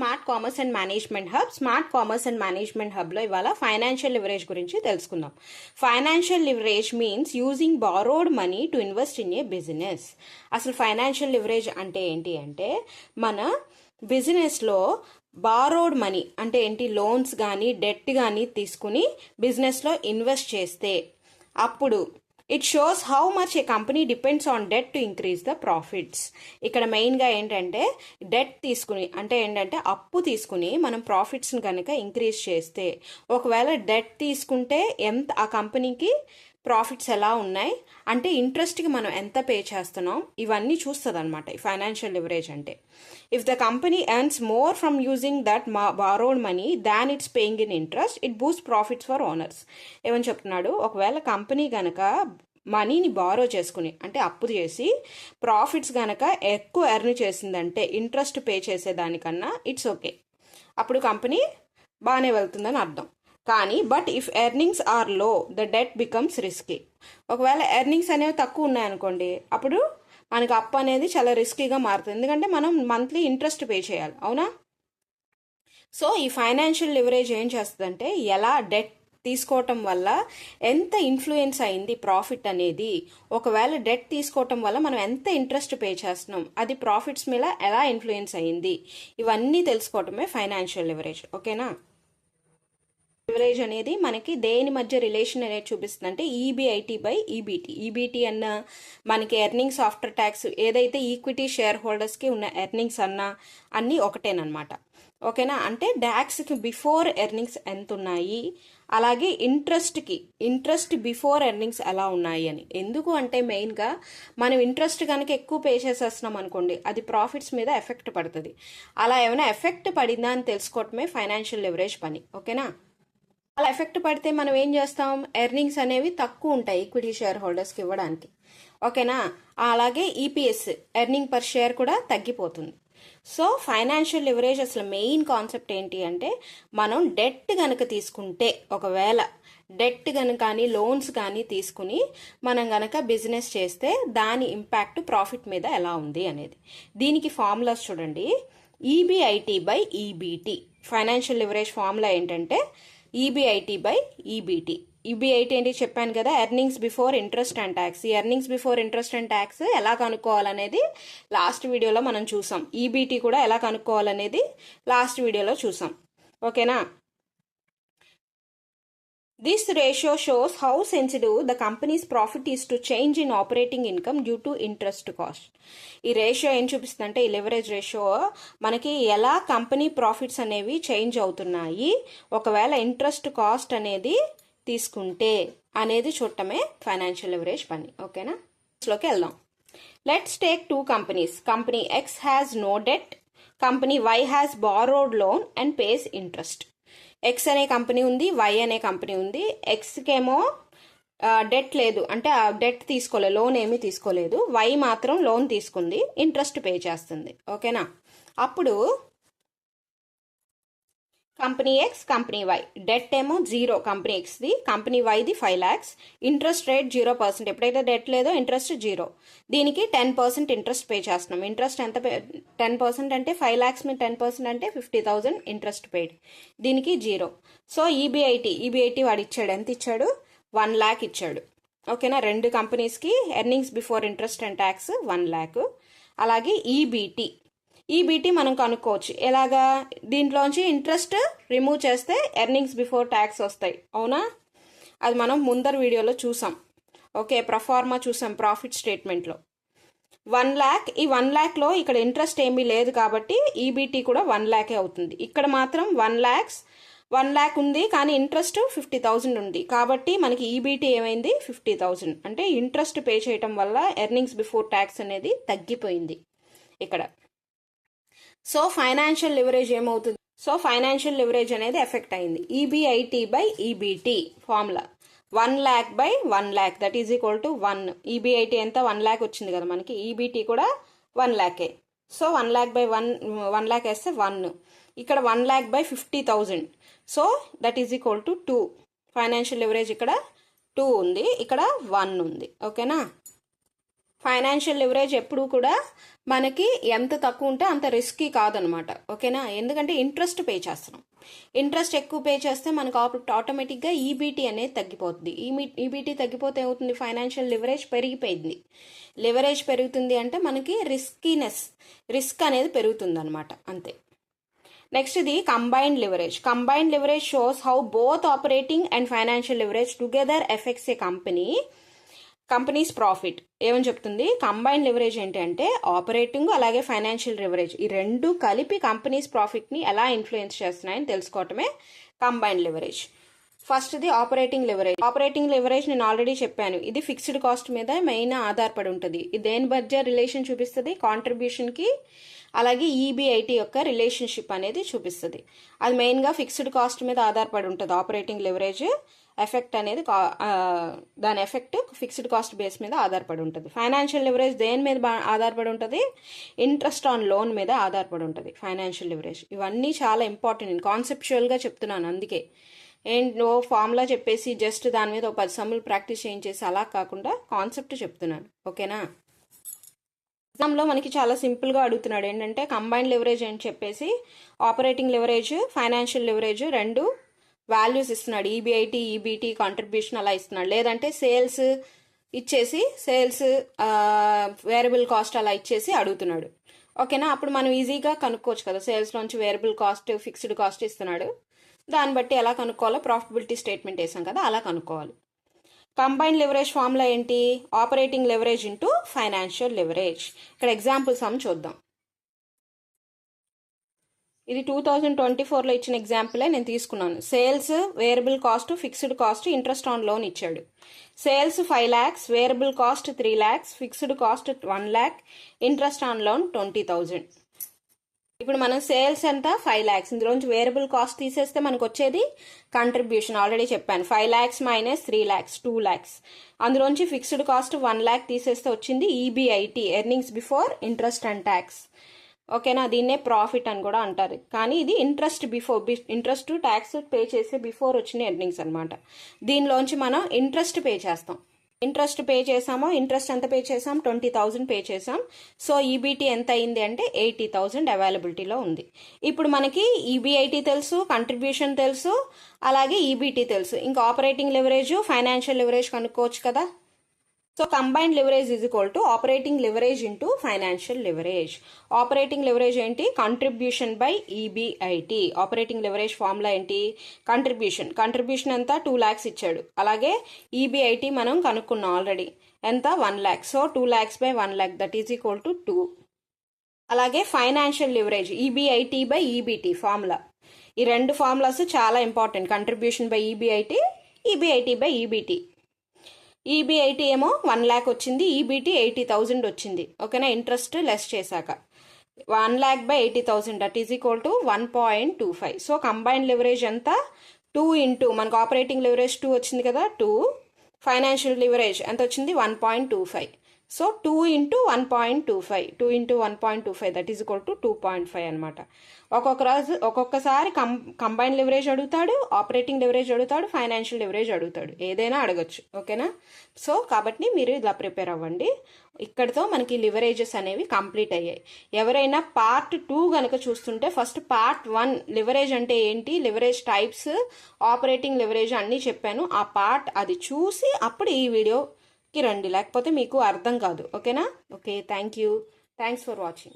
Smart commerce and management hub. Smart commerce and management హబ్లో ఇవాళ financial leverage గురించి తెలుసుకుందాం. Financial leverage means using borrowed money to invest in a business. అసలు financial leverage అంటే ఏంటి అంటే, మన బిజినెస్లో బారోడ్ మనీ అంటే ఏంటి, లోన్స్ కానీ డెట్ కానీ తీసుకుని బిజినెస్లో ఇన్వెస్ట్ చేస్తే అప్పుడు it shows how much A company depends on debt to increase the profits. ఇక్కడ మెయిన్గా ఏంటంటే డెట్ తీసుకుని అంటే ఏంటంటే అప్పు తీసుకుని మనం ప్రాఫిట్స్ని కనుక ఇంక్రీజ్ చేస్తే, ఒకవేళ డెట్ తీసుకుంటే ఎంత ఆ కంపెనీకి ప్రాఫిట్స్ ఎలా ఉన్నాయి అంటే ఇంట్రెస్ట్కి మనం ఎంత పే చేస్తున్నాం ఇవన్నీ చూస్తుంది అనమాట ఈ ఫైనాన్షియల్ లివరేజ్ అంటే. If the company earns more from using that borrowed money than it's paying in interest, it Boost profits for owners. ఏమని చెప్తున్నాడు, ఒకవేళ కంపెనీ కనుక మనీని బారో చేసుకుని అంటే అప్పు చేసి ప్రాఫిట్స్ కనుక ఎక్కువ ఎర్న్ చేసిందంటే ఇంట్రెస్ట్ పే చేసేదానికన్నా ఇట్స్ ఓకే, అప్పుడు కంపెనీ బాగానే వెళ్తుందని అర్థం. కానీ బట్ ఇఫ్ ఎర్నింగ్స్ ఆర్ లో ద డెట్ బికమ్స్ రిస్కీ. ఒకవేళ ఎర్నింగ్స్ అనేవి తక్కువ ఉన్నాయనుకోండి, అప్పుడు మనకు అప్పు అనేది చాలా రిస్కీగా మారుతుంది, ఎందుకంటే మనం మంత్లీ ఇంట్రెస్ట్ పే చేయాలి, అవునా. సో ఈ ఫైనాన్షియల్ లివరేజ్ ఏం చేస్తుందంటే, ఎలా డెట్ తీసుకోవటం వల్ల ఎంత ఇన్ఫ్లుయెన్స్ అయింది ప్రాఫిట్ అనేది, ఒకవేళ డెట్ తీసుకోవటం వల్ల మనం ఎంత ఇంట్రెస్ట్ పే చేస్తున్నాం అది ప్రాఫిట్స్ మీద ఎలా ఇన్ఫ్లుయెన్స్ అయింది, ఇవన్నీ తెలుసుకోవటమే ఫైనాన్షియల్ లివరేజ్. ఓకేనా. లివరేజ్ అనేది మనకి దేని మధ్య రిలేషన్ అనేది చూపిస్తుంది అంటే ఈబిఐటి బై ఈబిటి. ఈబిటి అన్న మనకి ఎర్నింగ్స్ ఆఫ్టర్ ట్యాక్స్, ఏదైతే ఈక్విటీ షేర్ హోల్డర్స్కి ఉన్న ఎర్నింగ్స్ అన్నా అన్నీ ఒకటేనమాట. ఓకేనా. అంటే ట్యాక్స్కి బిఫోర్ ఎర్నింగ్స్ ఎంత ఉన్నాయి, అలాగే ఇంట్రెస్ట్ బిఫోర్ ఎర్నింగ్స్ ఎలా ఉన్నాయి అని. ఎందుకు అంటే మెయిన్గా మనం ఇంట్రెస్ట్ కనుక ఎక్కువ పే చేసేస్తున్నాం అనుకోండి, అది ప్రాఫిట్స్ మీద ఎఫెక్ట్ పడుతుంది. అలా ఏమైనా ఎఫెక్ట్ పడిందా అని తెలుసుకోవటమే ఫైనాన్షియల్ లివరేజ్ పని. ఓకేనా. అలా ఎఫెక్ట్ పడితే మనం ఏం చేస్తాం, ఎర్నింగ్స్ అనేవి తక్కువ ఉంటాయి ఈక్విటీ షేర్ హోల్డర్స్కి ఇవ్వడానికి. ఓకేనా. అలాగే ఈపీఎస్ ఎర్నింగ్ పర్ షేర్ కూడా తగ్గిపోతుంది. సో ఫైనాన్షియల్ లివరేజ్ అసలు మెయిన్ కాన్సెప్ట్ ఏంటి అంటే, మనం డెట్ కనుక తీసుకుంటే, ఒకవేళ డెట్ కనుక కానీ లోన్స్ కానీ తీసుకుని మనం కనుక బిజినెస్ చేస్తే దాని ఇంపాక్ట్ ప్రాఫిట్ మీద ఎలా ఉంది అనేది. దీనికి ఫార్ములాస్ చూడండి. EBIT by EBT. Financial leverage formula ఏంటంటే ఈబిఐటి బై ఈబిటి. ఈబిఐటి ఏంటి చెప్పాను కదా, earnings before interest and tax. ఈ earnings before interest and tax ఎలా కనుక్కోవాలనేది లాస్ట్ వీడియోలో మనం చూసాం. ఈబిటి కూడా ఎలా కనుక్కోవాలనేది లాస్ట్ వీడియోలో చూసాం. ఓకేనా. This ratio shows how sensitive the company's profit is to change in operating income due to interest cost. ఈ రేషియో ఏం చూపిస్తుందంటే, ఈ లివరేజ్ రేషియో మనకి ఎలా కంపెనీ ప్రాఫిట్స్ అనేవి చేంజ్ అవుతున్నాయి ఒకవేళ ఇంట్రెస్ట్ కాస్ట్ అనేది తీసుకుంటే అనేది చూడటమే ఫైనాన్షియల్ లివరేజ్ పని. ఓకేనా. లోకి వెళ్దాం. Let's take two companies. Company X has no debt, company Y has borrowed loan and pays interest. X అనే కంపెనీ ఉంది, వై అనే కంపెనీ ఉంది. ఎక్స్కేమో డెట్ లేదు అంటే డెట్ తీసుకోలేదు, లోన్ ఏమీ తీసుకోలేదు. వై మాత్రం లోన్ తీసుకుంది, ఇంట్రెస్ట్ పే చేస్తుంది. ఓకేనా. అప్పుడు company X company Y, debt ఏమో 0 కంపెనీ ఎక్స్ది, కంపెనీ వైది 5 lakhs, ఇంట్రెస్ట్ రేట్ 0%. ఎప్పుడైతే డెట్ లేదో ఇంట్రెస్ట్ 0. దీనికి 10% ఇంట్రెస్ట్ పే చేస్తున్నాం. ఇంట్రెస్ట్ ఎంత 10% అంటే 5 lakhs మీద 10% అంటే 50,000 ఇంట్రెస్ట్ పెయిడ్. దీనికి 0. సో ఈబిఐటి వాడు ఇచ్చాడు, ఎంత ఇచ్చాడు, 1 lakh ఇచ్చాడు. ఓకేనా. రెండు కంపెనీస్కి earnings before interest and tax 1 lakh. అలాగే ఈబిటి మనం కనుక్కోవచ్చు ఎలాగా, దీంట్లోంచి ఇంట్రెస్ట్ రిమూవ్ చేస్తే ఎర్నింగ్స్ బిఫోర్ ట్యాక్స్ వస్తాయి, అవునా. అది మనం ముందర వీడియోలో చూసాం. ఓకే, ప్రొఫార్మా చూసాం ప్రాఫిట్ స్టేట్మెంట్లో. 1 lakh, ఈ 1 lakhలో ఇక్కడ ఇంట్రెస్ట్ ఏమీ లేదు కాబట్టి ఈబిటి కూడా 1 lakh అవుతుంది. ఇక్కడ మాత్రం 1 lakh ఉంది కానీ ఇంట్రెస్ట్ 50,000 ఉంది కాబట్టి మనకి ఈబిటి ఏమైంది, 50,000. అంటే ఇంట్రెస్ట్ పే చేయటం వల్ల ఎర్నింగ్స్ బిఫోర్ ట్యాక్స్ అనేది తగ్గిపోయింది ఇక్కడ. సో ఫైనాన్షియల్ లివరేజ్ ఏమవుతుంది, సో ఫైనాన్షియల్ లివరేజ్ అనేది ఎఫెక్ట్ అయింది. EBIT by EBT formula 1 lakh by 1 lakh that is equal to 1. EBIT ఎంత 1 lakh వచ్చింది కదా మనకి, ఈబిటి కూడా 1 lakh. So 1 lakh by 1 lakh వేస్తే 1. ఇక్కడ 1 lakh by 50,000. So that is equal to 2. Financial leverage ఇక్కడ 2 ఉంది, ఇక్కడ 1 ఉంది. ఓకేనా. ఫైనాన్షియల్ లివరేజ్ ఎప్పుడు కూడా మనకి ఎంత తక్కువ ఉంటే అంత రిస్కీ కాదనమాట, ఓకేనా. ఎందుకంటే ఇంట్రెస్ట్ పే చేస్తున్నాం. ఇంట్రెస్ట్ ఎక్కువ పే చేస్తే మనకు ఆటోమేటిక్గా ఈబీటీ అనేది తగ్గిపోతుంది. ఈబీటీ తగ్గిపోతే ఏమవుతుంది, ఫైనాన్షియల్ లివరేజ్ పెరిగిపోయింది. లివరేజ్ పెరుగుతుంది అంటే మనకి రిస్క్ అనేది పెరుగుతుంది అనమాట, అంతే. నెక్స్ట్ ఇది combined leverage. Combined leverage shows how both operating and financial leverage together effects A companies profit. ఏమని చెప్తుంది, కంబైన్డ్ లివరేజ్ ఏంటి అంటే ఆపరేటింగ్ అలాగే ఫైనాన్షియల్ లివరేజ్ ఈ రెండు కలిపి కంపెనీస్ ప్రాఫిట్ని ఎలా ఇన్ఫ్లుయెన్స్ చేస్తున్నాయని తెలుసుకోవటమే కంబైన్డ్ లివరేజ్. ఫస్ట్ది ఆపరేటింగ్ లివరేజ్. ఆపరేటింగ్ లివరేజ్ నేను ఆల్రెడీ చెప్పాను, ఇది ఫిక్స్డ్ కాస్ట్ మీద మెయిన్ ఆధారపడి ఉంటుంది. ఇది దేని మధ్య రిలేషన్ చూపిస్తుంది, కాంట్రిబ్యూషన్కి అలాగే ఈబీఐటీ యొక్క రిలేషన్షిప్ అనేది చూపిస్తుంది. అది మెయిన్గా ఫిక్స్డ్ కాస్ట్ మీద ఆధారపడి ఉంటుంది. ఆపరేటింగ్ లివరేజ్ ఎఫెక్ట్ అనేది దాని ఎఫెక్ట్ ఫిక్స్డ్ కాస్ట్ బేస్ మీద ఆధారపడి ఉంటుంది. ఫైనాన్షియల్ లివరేజ్ దేని మీద ఆధారపడి ఉంటుంది, ఇంట్రెస్ట్ ఆన్ లోన్ మీద ఆధారపడి ఉంటుంది ఫైనాన్షియల్ లివరేజ్. ఇవన్నీ చాలా ఇంపార్టెంట్, నేను కాన్సెప్చువల్గా చెప్తున్నాను. అందుకే ఏంటో ఫార్ములా చెప్పేసి జస్ట్ దాని మీద 10 సమ్ములు ప్రాక్టీస్ చేయించేసి అలా కాకుండా కాన్సెప్ట్ చెప్తున్నాను, ఓకేనా. ఎగ్జామ్లో మనకి చాలా సింపుల్గా అడుగుతున్నాడు ఏంటంటే కంబైన్డ్ లివరేజ్ అని చెప్పేసి ఆపరేటింగ్ లివరేజ్ ఫైనాన్షియల్ లివరేజ్ రెండు వాల్యూస్ ఇస్తున్నాడు, ఈబీఐటీ ఈబీటీ కాంట్రిబ్యూషన్ అలా ఇస్తున్నాడు. లేదంటే సేల్స్ వేరియబుల్ కాస్ట్ అలా ఇచ్చేసి అడుగుతున్నాడు, ఓకేనా. అప్పుడు మనం ఈజీగా కనుక్కోవచ్చు కదా, సేల్స్లోంచి వేరియబుల్ కాస్ట్ ఫిక్స్డ్ కాస్ట్ ఇస్తున్నాడు, దాన్ని బట్టి ఎలా కనుక్కోవాలో ప్రాఫిటబిలిటీ స్టేట్మెంట్ వేసాం కదా అలా కనుక్కోవాలి. కంబైన్డ్ లివరేజ్ ఫార్ములా ఏంటి, operating leverage into financial leverage. ఇక్కడ ఎగ్జాంపుల్ సమ్ చూద్దాం. ఇది 2024లో ఇచ్చిన ఎగ్జాంపులే నేను తీసుకున్నాను. Sales variable cost fixed cost interest on loan ఇచ్చాడు. Sales 5 lakhs, variable cost 3 lakhs, fixed cost 1 lakh, interest on loan 20,000. ఇప్పుడు మనం సేల్స్ ఎంత 5 lakhs, ఇందులోంచి వేరియబుల్ కాస్ట్ తీసేస్తే మనకు వచ్చేది కంట్రిబ్యూషన్. ఆల్రెడీ చెప్పాను 5 lakhs మైనస్ 3 lakhs 2 lakhs. అందులోంచి ఫిక్స్డ్ కాస్ట్ 1 lakh తీసేస్తే వచ్చింది EBIT, earnings before interest and tax, ఓకేనా. దీన్నే ప్రాఫిట్ అని కూడా అంటారు, కానీ ఇది ఇంట్రెస్ట్ ట్యాక్స్ పే చేసే బిఫోర్ వచ్చిన ఎర్నింగ్స్ అనమాట. దీనిలోంచి మనం ఇంట్రెస్ట్ పే చేస్తాం. ఇంట్రెస్ట్ ఎంత పే చేసాం 20,000 పే చేసాం. సో ఈబీటీ ఎంత అయింది అంటే 80,000 అవైలబిలిటీలో ఉంది. ఇప్పుడు మనకి ఈబీఐటీ తెలుసు, కంట్రిబ్యూషన్ తెలుసు, అలాగే ఈబీటీ తెలుసు. ఇంకా ఆపరేటింగ్ లివరేజ్ ఫైనాన్షియల్ లివరేజ్ కనుక్కోవచ్చు కదా. So combined leverage is equal to operating leverage into financial leverage. Operating leverage ఏంటి, contribution by EBIT. Operating leverage formula ఏంటి, కంట్రిబ్యూషన్ ఎంత 2 lakhs ఇచ్చాడు, అలాగే ఈబీఐటీ మనం కనుక్కున్నాం ఆల్రెడీ ఎంత 1 lakh. So 2 lakhs by 1 lakh that is equal to 2. అలాగే financial leverage EBIT by EBT formula. ఈ రెండు ఫార్ములాస్ చాలా important, contribution by EBIT, EBIT by EBT. EBIT ఏమో 1 lakh వచ్చింది, ఈబీటీ 80,000 వచ్చింది, ఓకేనా. ఇంట్రెస్ట్ లెస్ చేశాక 1 lakh by 80,000 that is equal to 1.25. So combined leverage ఎంత 2 ఇంటూ మనకు ఆపరేటింగ్ లివరేజ్ 2 వచ్చింది కదా 2, ఫైనాన్షియల్ లివరేజ్ ఎంత వచ్చింది 1.25. So 2 into 1.25 that is equal to 2.5 అనమాట. ఒక్కొక్కసారి కంబైన్ లివరేజ్ అడుగుతాడు, ఆపరేటింగ్ లివరేజ్ అడుగుతాడు, ఫైనాన్షియల్ లివరేజ్ అడుగుతాడు, ఏదైనా అడగచ్చు, ఓకేనా. సో కాబట్టి మీరు ఇలా ప్రిపేర్ అవ్వండి. ఇక్కడితో మనకి లివరేజెస్ అనేవి కంప్లీట్ అయ్యాయి. ఎవరైనా పార్ట్ 2 కనుక చూస్తుంటే ఫస్ట్ పార్ట్ 1 లివరేజ్ అంటే ఏంటి, లివరేజ్ టైప్స్, ఆపరేటింగ్ లివరేజ్ అన్నీ చెప్పాను. ఆ పార్ట్ అది చూసి అప్పుడు ఈ వీడియోకి రండి, లేకపోతే మీకు అర్థం కాదు, ఓకేనా. Okay, thanks for watching.